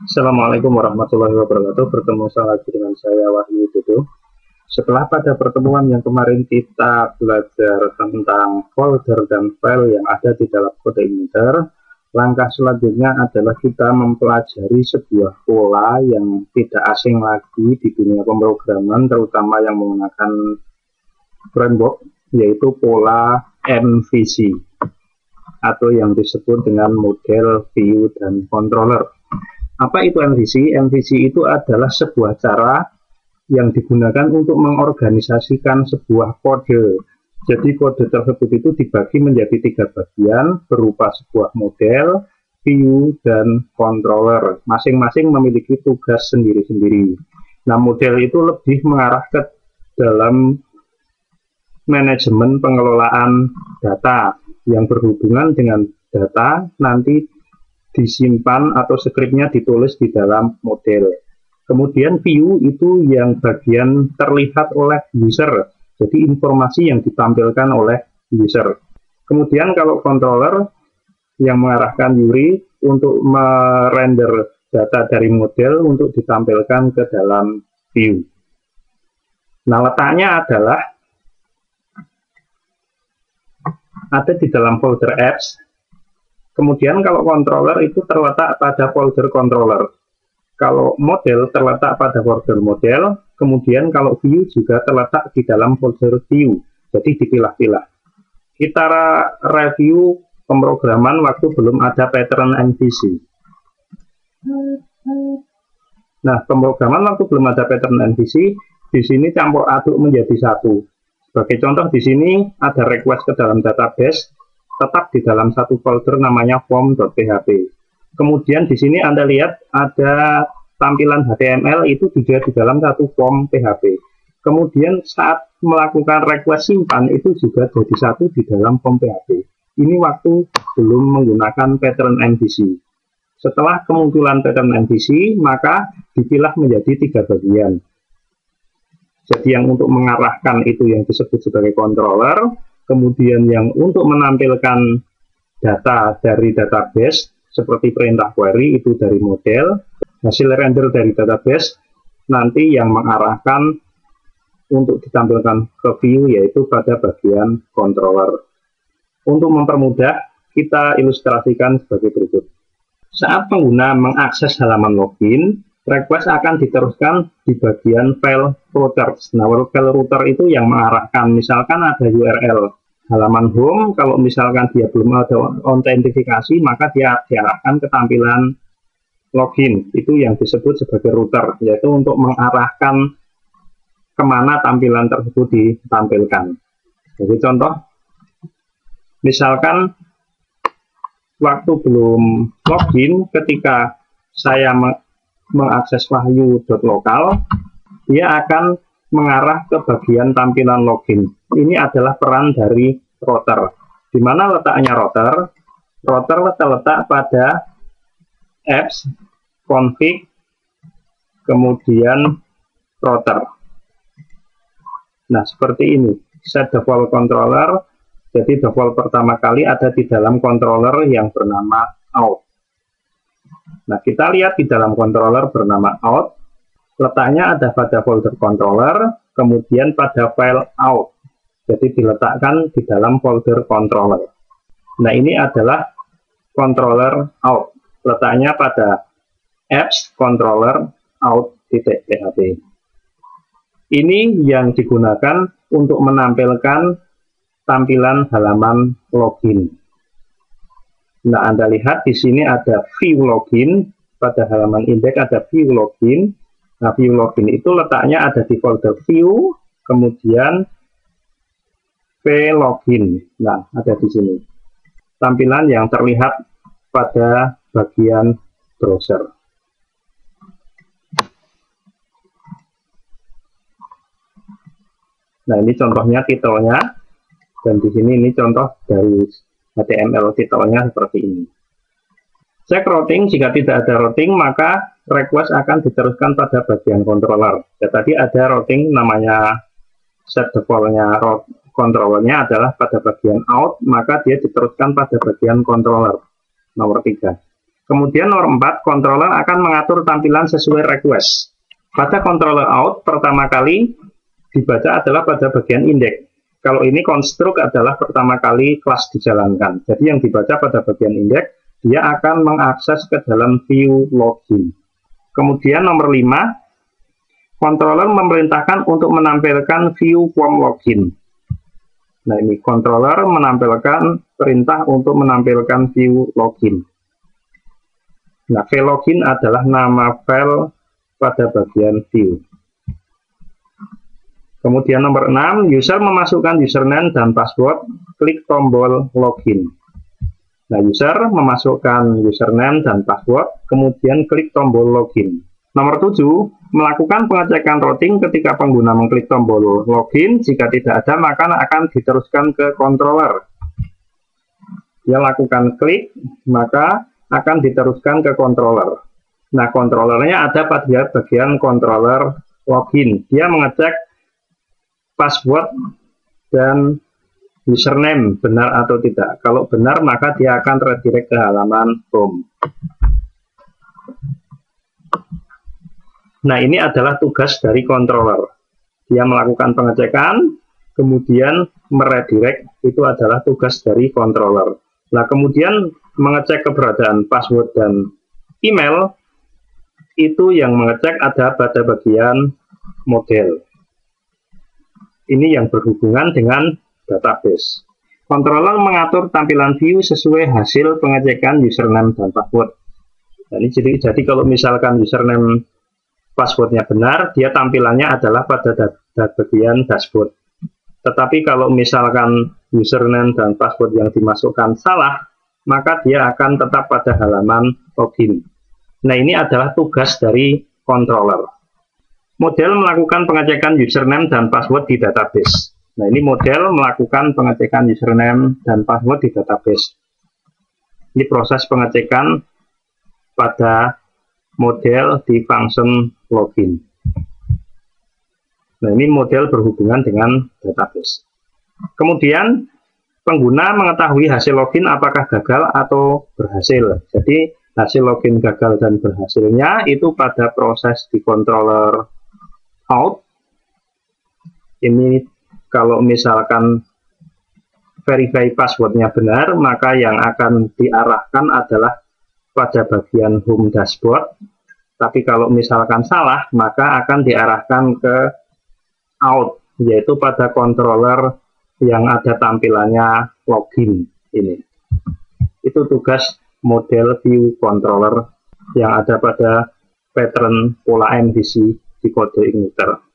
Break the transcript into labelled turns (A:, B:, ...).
A: Assalamualaikum warahmatullahi wabarakatuh. Bertemu lagi dengan saya Wahyu Dodo. Setelah pada pertemuan yang kemarin kita belajar tentang folder dan file yang ada di dalam kode inter, langkah selanjutnya adalah kita mempelajari sebuah pola yang tidak asing lagi di dunia pemrograman, terutama yang menggunakan framework, yaitu pola MVC atau yang disebut dengan model view dan controller. Apa itu MVC? MVC itu adalah sebuah cara yang digunakan untuk mengorganisasikan sebuah kode. Jadi kode tersebut itu dibagi menjadi 3 bagian berupa sebuah model, view, dan controller. Masing-masing memiliki tugas sendiri-sendiri. Nah, model itu lebih mengarah ke dalam manajemen pengelolaan data yang berhubungan dengan data nanti disimpan atau skripnya ditulis di dalam model. Kemudian view itu yang bagian terlihat oleh user, jadi informasi yang ditampilkan oleh user. Kemudian kalau controller yang mengarahkan Yuri untuk merender data dari model untuk ditampilkan ke dalam view. Nah, letaknya adalah ada di dalam folder apps. Kemudian kalau controller itu terletak pada folder controller. Kalau model terletak pada folder model, kemudian kalau view juga terletak di dalam folder view. Jadi dipilah-pilah. Kita review pemrograman waktu belum ada pattern MVC. Nah, pemrograman waktu belum ada pattern MVC, di sini campur aduk menjadi satu. Sebagai contoh di sini ada request ke dalam database, tetap di dalam satu folder namanya form.php. Kemudian di sini Anda lihat ada tampilan HTML itu juga di dalam satu form PHP. Kemudian saat melakukan request simpan itu juga jadi satu di dalam form PHP. Ini waktu belum menggunakan pattern MVC. Setelah kemunculan pattern MVC, maka dipilah menjadi 3 bagian. Jadi yang untuk mengarahkan itu yang disebut sebagai controller, kemudian yang untuk menampilkan data dari database seperti perintah query itu dari model, hasil render dari database nanti yang mengarahkan untuk ditampilkan ke view yaitu pada bagian controller. Untuk mempermudah kita ilustrasikan sebagai berikut. Saat pengguna mengakses halaman login, request akan diteruskan di bagian file routers. Nah, file router itu yang mengarahkan, misalkan ada URL halaman home, kalau misalkan dia belum ada autentifikasi, maka dia diarahkan ke tampilan login. Itu yang disebut sebagai router, yaitu untuk mengarahkan kemana tampilan tersebut ditampilkan. Jadi contoh, misalkan waktu belum login, ketika saya mengakses wahyu.lokal, dia akan mengarah ke bagian tampilan login. Ini adalah peran dari router. Di mana letaknya router? Router terletak pada apps, config, kemudian router. Nah, seperti ini. Set default controller. Jadi default pertama kali ada di dalam controller yang bernama out. Nah, kita lihat di dalam controller bernama out, letaknya ada pada folder controller, kemudian pada file out. Jadi diletakkan di dalam folder controller. Nah, ini adalah controller out. Letaknya pada apps controller out.php. Ini yang digunakan untuk menampilkan tampilan halaman login. Nah, Anda lihat di sini ada view login, pada halaman index ada view login. Nah, view login itu letaknya ada di folder view, kemudian login. Nah, ada di sini. Tampilan yang terlihat pada bagian browser. Nah, ini contohnya titelnya, dan di sini ini contoh dari HTML titelnya seperti ini. Cek routing, jika tidak ada routing maka request akan diteruskan pada bagian controller. Ya, tadi ada routing namanya set default-nya controllernya adalah pada bagian out, maka dia diteruskan pada bagian controller nomor 3. Kemudian nomor 4, controller akan mengatur tampilan sesuai request. Pada controller out, pertama kali dibaca adalah pada bagian index. Kalau ini konstruk adalah pertama kali kelas dijalankan. Jadi yang dibaca pada bagian index, dia akan mengakses ke dalam view login. Kemudian nomor 5, controller memerintahkan untuk menampilkan view form login. Nah, ini controller menampilkan perintah untuk menampilkan view login. Nah, file login adalah nama file pada bagian view. Kemudian nomor 6, user memasukkan username dan password, klik tombol login. Nah, user memasukkan username dan password, kemudian klik tombol login. Nomor 7, melakukan pengecekan routing ketika pengguna mengklik tombol login. Jika tidak ada, maka akan diteruskan ke controller. Dia lakukan klik, maka akan diteruskan ke controller. Nah, controllernya ada pada bagian controller login. Dia mengecek password dan username benar atau tidak. Kalau benar, maka dia akan redirect ke halaman home. Nah, ini adalah tugas dari controller. Dia melakukan pengecekan, kemudian meredirect, itu adalah tugas dari controller. Nah, kemudian mengecek keberadaan password dan email, itu yang mengecek ada pada bagian model. Ini yang berhubungan dengan database. Controller mengatur tampilan view sesuai hasil pengecekan username dan password. Nah, ini jadi kalau misalkan username passwordnya benar, dia tampilannya adalah pada bagian dashboard. Tetapi kalau misalkan username dan password yang dimasukkan salah, maka dia akan tetap pada halaman login. Nah, ini adalah tugas dari controller. Model melakukan pengecekan username dan password di database. Nah, ini model melakukan pengecekan username dan password di database. Ini proses pengecekan pada model di function login. Nah, ini model berhubungan dengan database. Kemudian, pengguna mengetahui hasil login apakah gagal atau berhasil. Jadi, hasil login gagal dan berhasilnya itu pada proses di controller out. Ini kalau misalkan verify passwordnya benar, maka yang akan diarahkan adalah pada bagian home dashboard. Tapi kalau misalkan salah, maka akan diarahkan ke out, yaitu pada controller yang ada tampilannya login ini. Itu tugas model view controller yang ada pada pattern pola MVC di kode igniter.